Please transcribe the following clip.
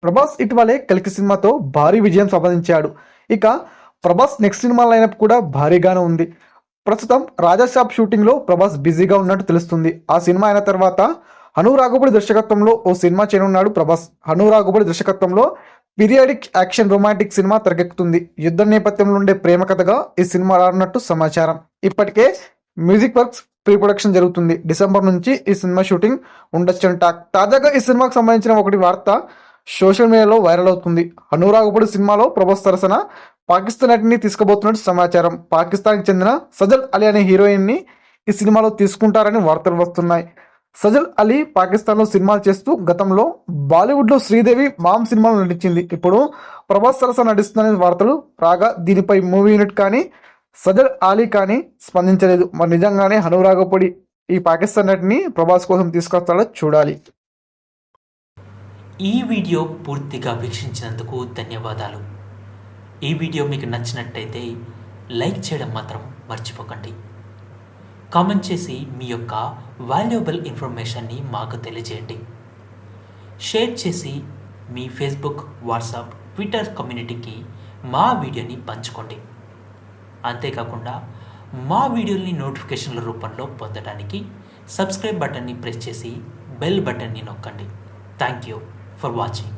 ప్రభాస్ ఇటీవలే కల్కి సినిమాతో భారీ విజయం సాధించాడు. ఇక ప్రభాస్ నెక్స్ట్ సినిమా లైనప్ కూడా భారీగానే ఉంది. ప్రస్తుతం రాజాసాబ్ షూటింగ్లో ప్రభాస్ బిజీగా ఉన్నట్టు తెలుస్తుంది. ఆ సినిమా అయిన తర్వాత హను రాఘవుడి దర్శకత్వంలో ఓ సినిమా చేయనున్నాడు ప్రభాస్. హను రాఘవుడి దర్శకత్వంలో పీరియాడిక్ యాక్షన్ రొమాంటిక్ సినిమా తెరకెక్కుతుంది. యుద్ధ నేపథ్యంలో ఉండే ప్రేమ కథగా ఈ సినిమా రానున్నట్టు సమాచారం. ఇప్పటికే మ్యూజిక్ వర్క్స్ ప్రీ ప్రొడక్షన్ జరుగుతుంది. డిసెంబర్ నుంచి ఈ సినిమా షూటింగ్ ఉండొచ్చని టాక్. తాజాగా ఈ సినిమాకు సంబంధించిన ఒకటి వార్త సోషల్ మీడియాలో వైరల్ అవుతుంది. హను రాఘవుడి సినిమాలో ప్రభాస్ సరసన పాకిస్తాన్ నటిని తీసుకుపోతున్నట్టు సమాచారం. పాకిస్తాన్కి చెందిన సజల్ అలీ అనే హీరోయిన్ని ఈ సినిమాలో తీసుకుంటారని వార్తలు వస్తున్నాయి. సజల్ అలీ పాకిస్తాన్లో సినిమాలు చేస్తూ గతంలో బాలీవుడ్లో శ్రీదేవి మామ్ సినిమాలో నటించింది. ఇప్పుడు ప్రభాస్ సరసన నటిస్తుందనే వార్తలు రాగా దీనిపై మూవీ యూనిట్ కానీ సజల్ అలీ కానీ స్పందించలేదు. మరి నిజంగానే హను రాఘవుడి ఈ పాకిస్తాన్ నటిని ప్రభాస్ కోసం తీసుకొస్తాడో చూడాలి. ఈ వీడియో పూర్తిగా వీక్షించినందుకు ధన్యవాదాలు. ఈ వీడియో మీకు నచ్చినట్టయితే లైక్ చేయడం మాత్రం మర్చిపోకండి. కామెంట్ చేసి మీ యొక్క వాల్యుబుల్ ఇన్ఫర్మేషన్ని మాకు తెలియజేయండి. షేర్ చేసి మీ ఫేస్బుక్, వాట్సాప్, ట్విట్టర్ కమ్యూనిటీకి మా వీడియోని పంచుకోండి. అంతేకాకుండా మా వీడియోని నోటిఫికేషన్ల రూపంలో పొందడానికి సబ్స్క్రైబ్ బటన్ని ప్రెస్ చేసి బెల్ బటన్ని నొక్కండి. Thank you for watching.